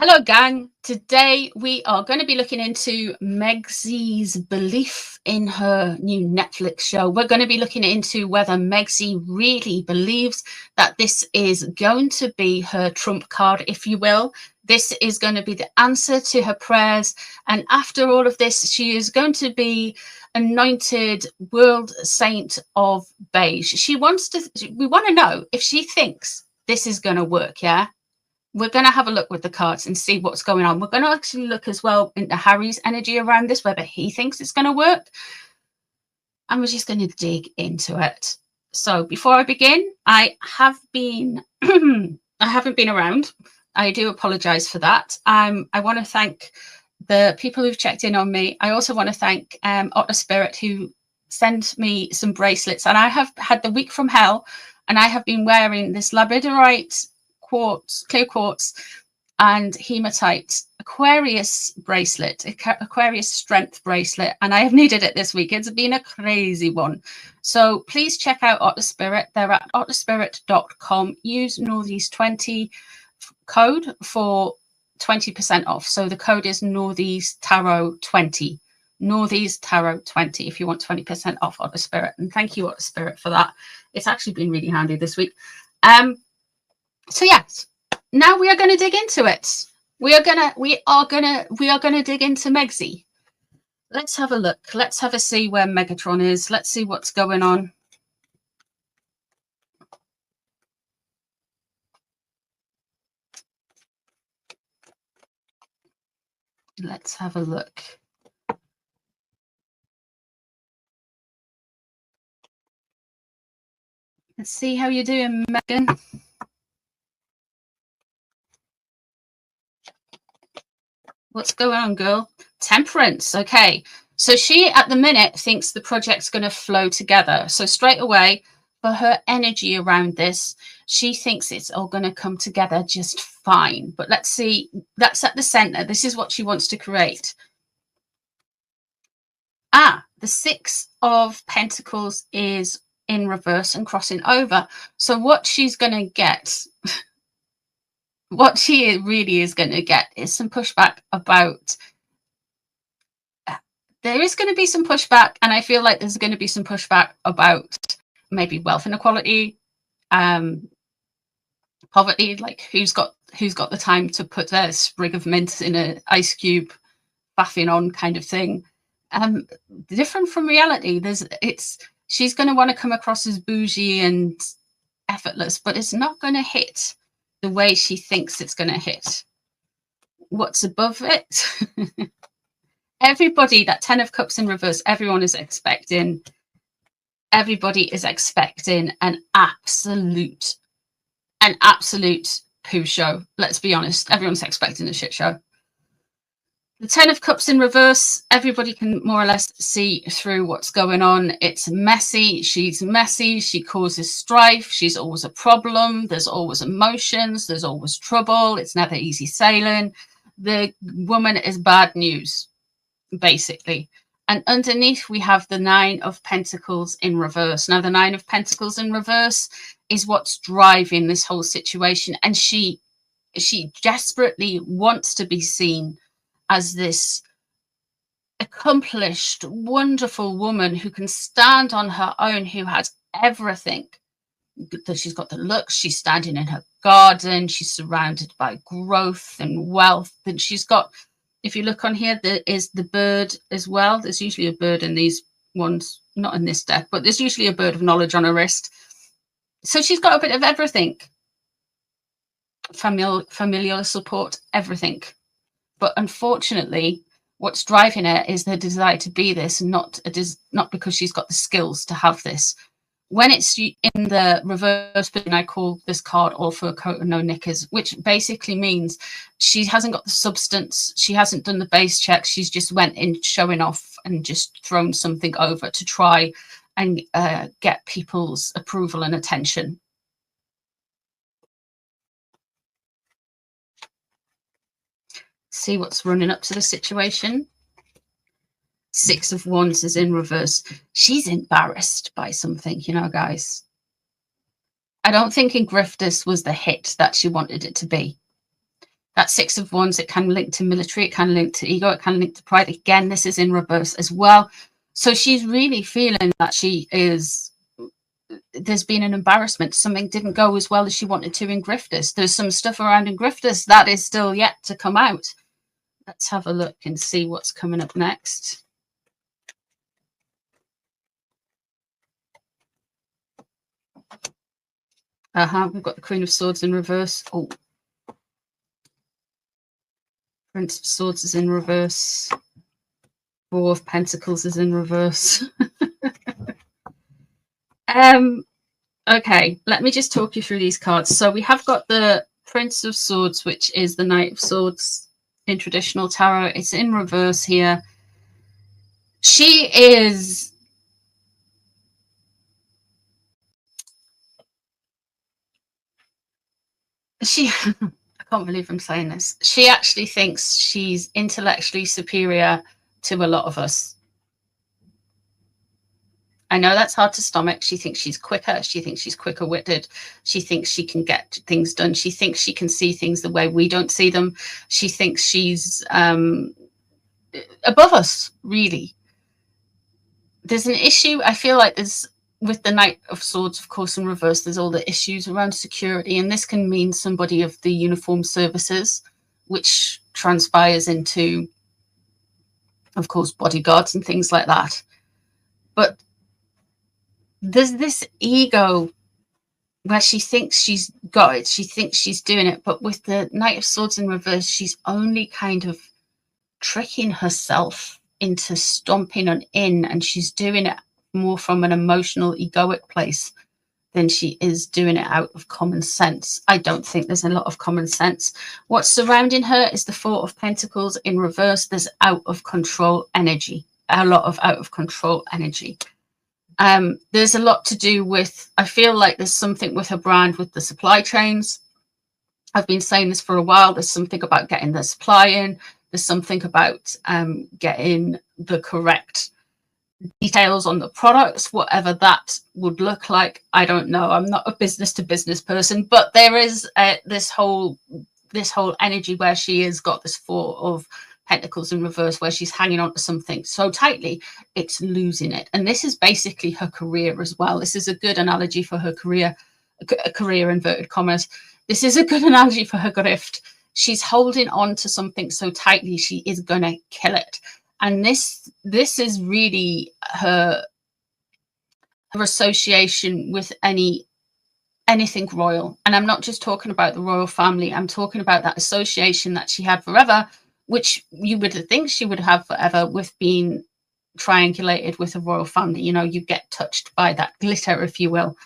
Hello, gang. Today we are going to be looking into Meg's belief in her new Netflix show. We're going to be looking into whether Megzy really believes that this is going to be her trump card, if you will. This is going to be the answer to her prayers. And after all of this, she is going to be anointed world saint of beige. We want to know if she thinks this is going to work, yeah? We're going to have a look with the cards and see what's going on. We're going to actually look as well into Harry's energy around this, whether he thinks it's going to work. And we're just going to dig into it. So before I begin, I haven't been around. I do apologize for that. I want to thank the people who've checked in on me. I also want to thank Otter Spirit, who sent me some bracelets. And I have had the week from hell, and I have been wearing this labradorite quartz, clear quartz, and hematite Aquarius bracelet, Aquarius strength bracelet, and I have needed it this week. It's been a crazy one. So please check out Otter Spirit. They're at otterspirit.com. Use Northeast20 code for 20% off. So the code is Northeast Tarot 20. Northeast Tarot 20 if you want 20% off Otter Spirit. And thank you, Otter Spirit, for that. It's actually been really handy this week. So yes, now we are going to dig into it. We are gonna dig into Megzy. Let's have a look. Let's have a see where Megatron is. Let's see what's going on. Let's have a look. Let's see how you're doing, Meghan. What's going on, girl? Temperance. Okay. So she, at the minute, thinks the project's going to flow together. So straight away, for her energy around this, she thinks it's all going to come together just fine. But let's see. That's at the center. This is what she wants to create. The 6 of Pentacles is in reverse and crossing over. So what she's going to get... what she really is going to get is some pushback about, there is going to be some pushback, and I feel like there's going to be some pushback about maybe wealth inequality, poverty, like who's got the time to put their sprig of mint in an ice cube, faffing on kind of thing. Different from reality. She's going to want to come across as bougie and effortless, but it's not going to hit the way she thinks it's going to hit. What's above it? Everybody, that 10 of Cups in reverse, everybody is expecting an absolute poo show. Let's be honest. Everyone's expecting a shit show. The 10 of Cups in reverse, everybody can more or less see through what's going on. It's messy. She's messy. She causes strife. She's always a problem. There's always emotions. There's always trouble. It's never easy sailing. The woman is bad news, basically. And underneath, we have the 9 of Pentacles in reverse. Now, the 9 of Pentacles in reverse is what's driving this whole situation. And she desperately wants to be seen as this accomplished, wonderful woman who can stand on her own, who has everything. She's got the looks, she's standing in her garden, she's surrounded by growth and wealth. And she's got, if you look on here, there is the bird as well. There's usually a bird in these ones, not in this deck, but there's usually a bird of knowledge on her wrist. So she's got a bit of everything. Familial support, everything. But unfortunately, what's driving her is the desire to be this, not because she's got the skills to have this. When it's in the reverse, I call this card all for a coat and no knickers, which basically means she hasn't got the substance. She hasn't done the base check. She's just went in showing off and just thrown something over to try and get people's approval and attention. See what's running up to the situation. 6 of Wands is in reverse. She's embarrassed by something, you know, guys. I don't think in Grifters was the hit that she wanted it to be. That Six of Wands, it can link to military, it can link to ego, it can link to pride. Again, this is in reverse as well. So she's really feeling that there's been an embarrassment. Something didn't go as well as she wanted to in Grifters. There's some stuff around in Grifters that is still yet to come out. Let's have a look and see what's coming up next. We've got the Queen of Swords in reverse. Oh, Prince of Swords is in reverse. Four of Pentacles is in reverse. Okay, let me just talk you through these cards. So we have got the Prince of Swords, which is the Knight of Swords in traditional tarot. It's in reverse here. She is... I can't believe I'm saying this. She actually thinks she's intellectually superior to a lot of us. I know that's hard to stomach. She thinks she's quicker. She thinks she's quicker-witted. She thinks she can get things done. She thinks she can see things the way we don't see them. She thinks she's above us, really. There's an issue. I feel like there's, with the Knight of Swords, of course, in reverse, there's all the issues around security. And this can mean somebody of the uniformed services, which transpires into, of course, bodyguards and things like that. But there's this ego where she thinks she's got it, she thinks she's doing it, but with the Knight of Swords in reverse, she's only kind of tricking herself into stomping on in, and she's doing it more from an emotional, egoic place than she is doing it out of common sense. I don't think there's a lot of common sense. What's surrounding her is the Four of Pentacles in reverse. There's out of control energy, a lot of out of control energy. There's a lot to do with, I feel like there's something with her brand with the supply chains. I've been saying this for a while. There's something about getting the supply in. There's something about getting the correct details on the products, whatever that would look like. I don't know. I'm not a business to business person, but there is this whole energy where she has got this Four of Pentacles in reverse, where she's hanging on to something so tightly it's losing it. And this is basically her career as well. This is a good analogy for her career, a career inverted commas. This is a good analogy for her grift. She's holding on to something so tightly she is gonna kill it. And this is really her association with anything royal. And I'm not just talking about the royal family. I'm talking about that association that she had forever, which you would think she would have forever, with being triangulated with a royal family. You know, you get touched by that glitter, if you will.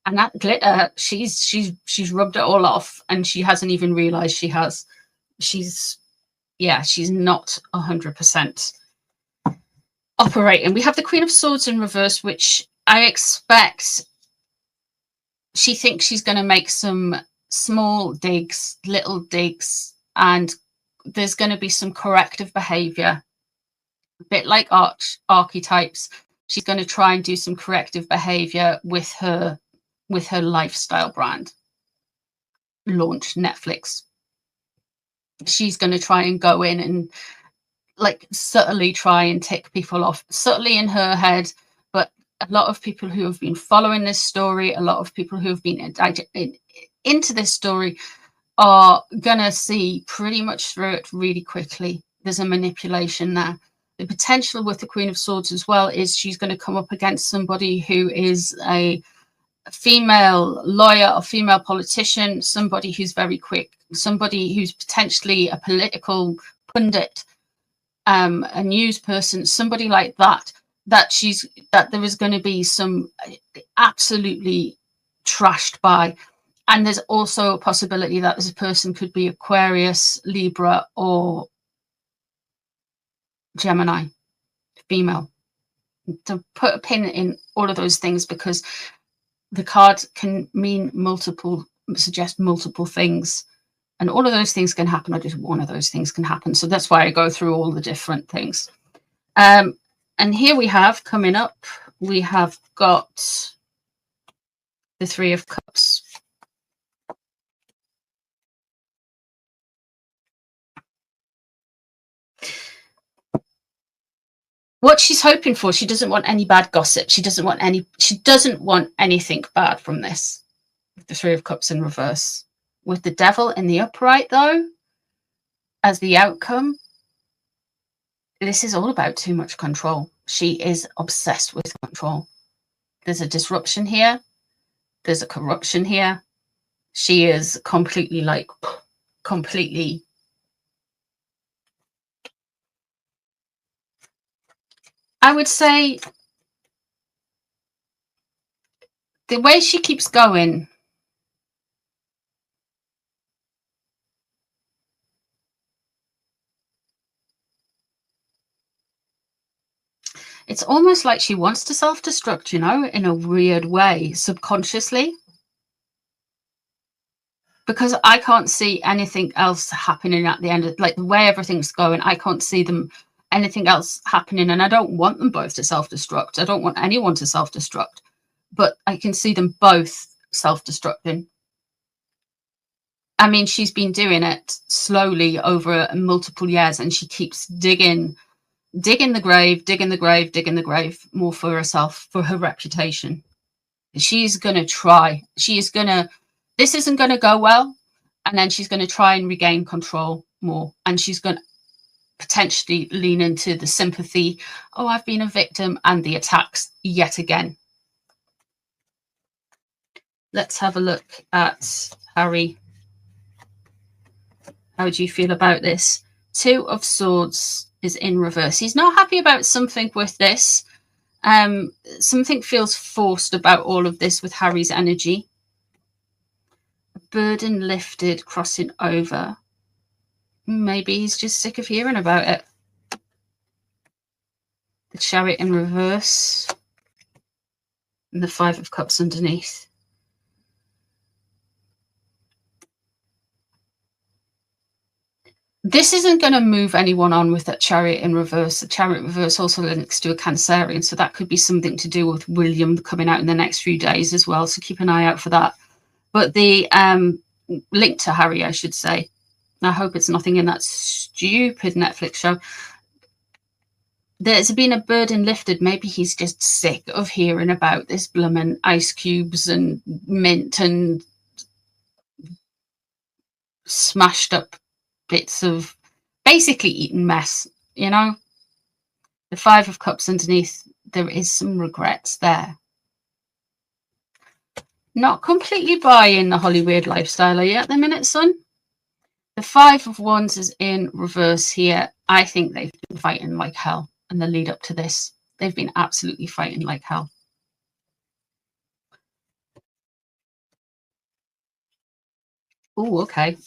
And that glitter, she's rubbed it all off, and she hasn't even realized she has. She's not 100% operating. We have the Queen of Swords in reverse, which I expect she thinks she's going to make some small digs, little digs, and there's going to be some corrective behavior, a bit like archetypes. She's going to try and do some corrective behavior with her lifestyle brand launch, Netflix. She's going to try and go in and like subtly try and tick people off, subtly in her head. But a lot of people who have been following this story, a lot of people who have been into this story are gonna see pretty much through it really quickly. There's a manipulation there. The potential with the Queen of Swords as well is she's going to come up against somebody who is a female lawyer or female politician, somebody who's very quick, somebody who's potentially a political pundit, a news person, somebody like that, that there is going to be some absolutely trashed by. And there's also a possibility that this person could be Aquarius, Libra, or Gemini, female. To put a pin in all of those things, because the card can mean suggest multiple things. And all of those things can happen, or just one of those things can happen. So that's why I go through all the different things. And here we have, coming up, we have got the Three of Cups. What she's hoping for, she doesn't want any bad gossip. She doesn't want anything bad from this. With the Three of Cups in reverse. With the Devil in the upright, though, as the outcome, this is all about too much control. She is obsessed with control. There's a disruption here. There's a corruption here. She is completely I would say the way she keeps going, it's almost like she wants to self-destruct, you know, in a weird way, subconsciously. Because I can't see anything else happening at the end of, like, the way everything's going, I can't see anything else happening, and I don't want them both to self-destruct. I don't want anyone to self-destruct, but I can see them both self-destructing. I mean, she's been doing it slowly over multiple years, and she keeps digging the grave more for herself, for her reputation. She's going to try. This isn't going to go well, and then she's going to try and regain control more, and she's going to potentially lean into the sympathy. Oh, I've been a victim, and the attacks yet again. Let's have a look at Harry. How do you feel about this? Two of Swords is in reverse. He's not happy about something with this. Something feels forced about all of this with Harry's energy. Burden lifted, crossing over. Maybe he's just sick of hearing about it. The Chariot in reverse. And the Five of Cups underneath. This isn't going to move anyone on with that Chariot in reverse. The Chariot reverse also links to a Cancerian, so that could be something to do with William coming out in the next few days as well, so keep an eye out for that. But the link to Harry, I should say. I hope it's nothing in that stupid Netflix show. There's been a burden lifted. Maybe he's just sick of hearing about this bloomin' ice cubes and mint and smashed up bits of basically eaten mess, you know. The Five of Cups underneath, there is some regrets there. Not completely buying the Hollywood lifestyle, are you at the minute, son? The Five of Wands is in reverse here. I think they've been fighting like hell in the lead up to this. They've been absolutely fighting like hell. Oh, okay.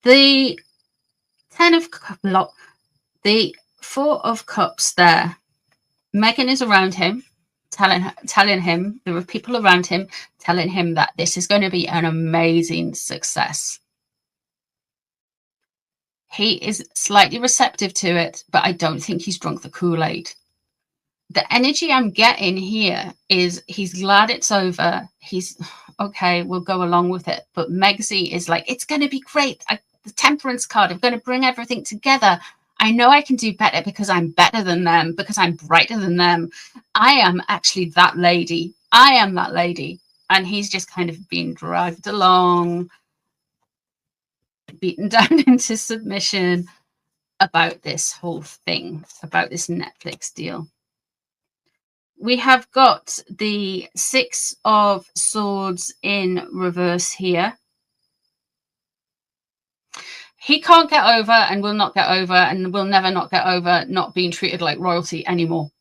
The the Four of Cups there. Meghan is around him, telling him, there are people around him telling him that this is going to be an amazing success. He is slightly receptive to it, but I don't think he's drunk the Kool-Aid. The energy I'm getting here is he's glad it's over. He's okay, we'll go along with it. But Megzy is like, it's going to be great. The Temperance card, I'm going to bring everything together. I know I can do better because I'm better than them, because I'm brighter than them. I am actually that lady. I am that lady. And he's just kind of being dragged along, beaten down into submission about this whole thing, about this Netflix deal. We have got the Six of Swords in reverse here. He can't get over and will not get over and will never not get over not being treated like royalty anymore.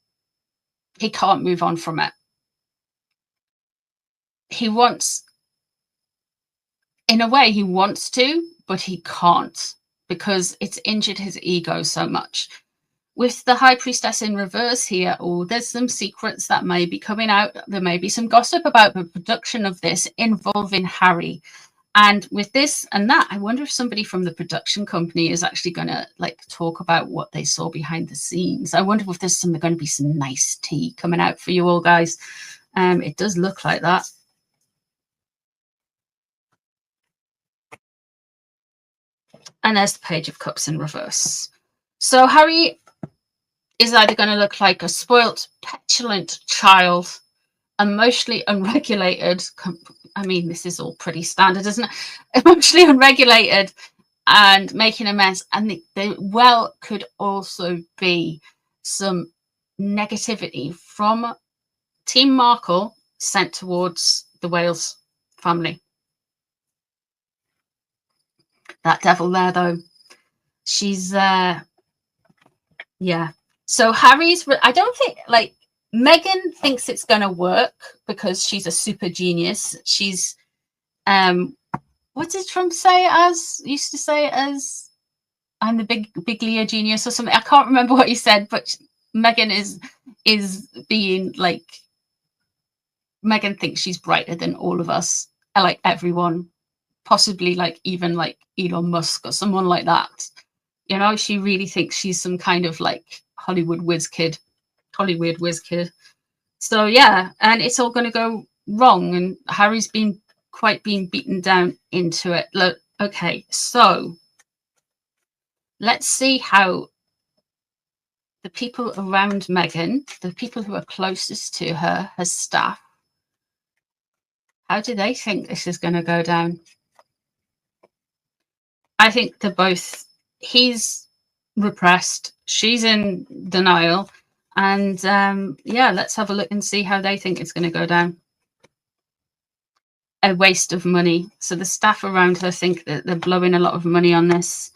He can't move on from it. He wants, in a way, he wants to, but he can't because it's injured his ego so much. With the High Priestess in reverse here, there's some secrets that may be coming out. There may be some gossip about the production of this involving Harry. And with this and that, I wonder if somebody from the production company is actually going to talk about what they saw behind the scenes. I wonder if there's going to be some nice tea coming out for you all, guys. It does look like that. And there's the Page of Cups in reverse. So Harry is either going to look like a spoilt, petulant child, emotionally unregulated. I mean, this is all pretty standard, isn't it? Emotionally unregulated and making a mess. And there well could also be some negativity from Team Markle sent towards the Wales family. That devil there, though, she's yeah. So Harry's, I don't think, like, Meghan thinks it's going to work because she's a super genius. She's what did Trump say it as? Used to say it as, I'm the big Leo genius or something. I can't remember what he said, but Meghan is being like, Meghan thinks she's brighter than all of us, like everyone, possibly like even like Elon Musk or someone like that. You know, she really thinks she's some kind of like Hollywood whiz kid. So yeah, and it's all going to go wrong, and Harry's been beaten down into it. Look, okay, so let's see how the people around Meghan, the people who are closest to her, her staff, how do they think this is going to go down? I think they're both, he's repressed, she's in denial, and yeah, let's have a look and see how they think it's going to go down. A waste of money. So the staff around her think that they're blowing a lot of money on this.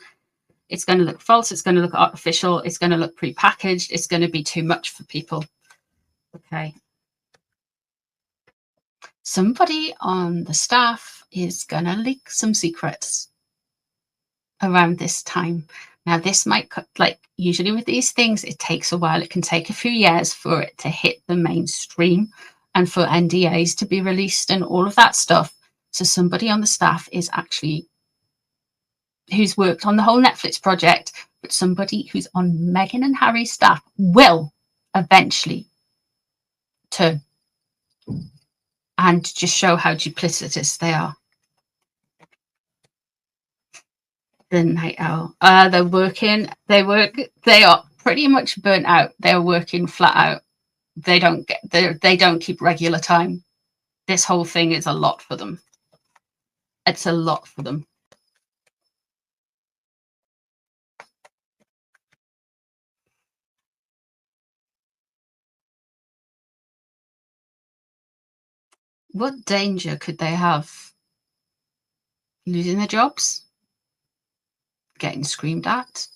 It's going to look false, it's going to look artificial, it's going to look pre-packaged, it's going to be too much for people. Okay. Somebody on the staff is going to leak some secrets around this time. Now, this might, like usually with these things, it takes a while. It can take a few years for it to hit the mainstream and for NDAs to be released and all of that stuff. So somebody on the staff is actually, who's worked on the whole Netflix project, but somebody who's on Meghan and Harry's staff will eventually turn and just show how duplicitous they are. The Night Owl. They're working. They are pretty much burnt out. They're working flat out. They don't keep regular time. This whole thing is a lot for them. It's a lot for them. What danger could they have? Losing their jobs? Getting screamed at?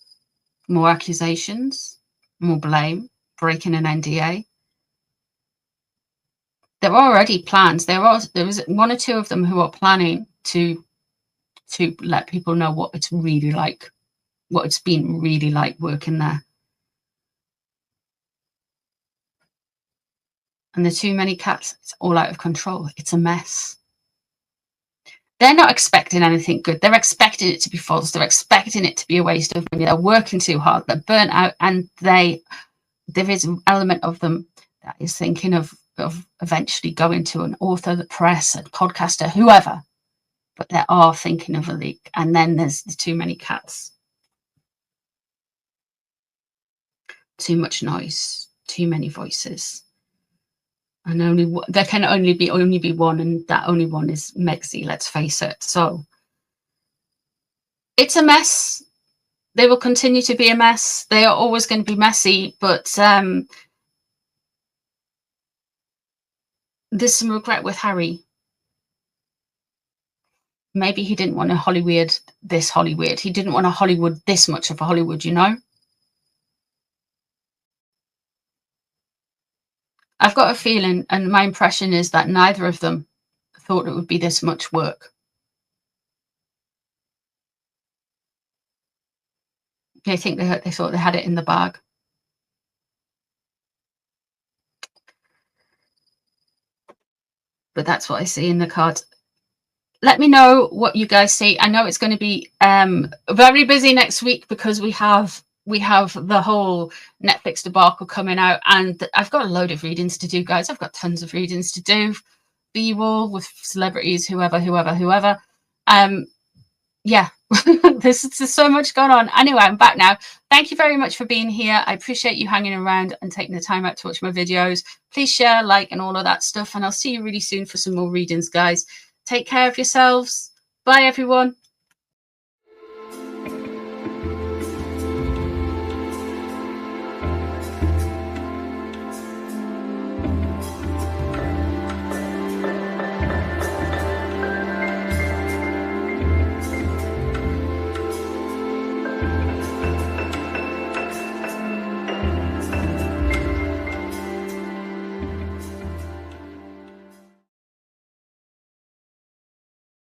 More accusations? More blame? Breaking an NDA? There are already plans. There was one or two of them who are planning to let people know what it's really like, what it's been really like working there. And the too many cats, it's all out of control. It's a mess. They're not expecting anything good. They're expecting it to be false. They're expecting it to be a waste of money. They're working too hard. They're burnt out, and there is an element of them that is thinking of eventually going to an author, the press, a podcaster, whoever. But they are thinking of a leak. And then there's the too many cats. Too much noise. Too many voices. And there can only be one, and that only one is Megxie, let's face it. So it's a mess. They will continue to be a mess. They are always going to be messy, but there's some regret with Harry. Maybe he didn't want to Hollywood this Hollywood. He didn't want to Hollywood this much of a Hollywood, you know? I've got a feeling, and my impression is that neither of them thought it would be this much work. They think they thought they had it in the bag. But that's what I see in the cards. Let me know what you guys see. I know it's going to be very busy next week because we have we have the whole Netflix debacle coming out, and I've got a load of readings to do, guys. I've got tons of readings to do for you all with celebrities, whoever. Yeah, there's so much going on. Anyway, I'm back now. Thank you very much for being here. I appreciate you hanging around and taking the time out to watch my videos. Please share, like, and all of that stuff, and I'll see you really soon for some more readings, guys. Take care of yourselves. Bye, everyone.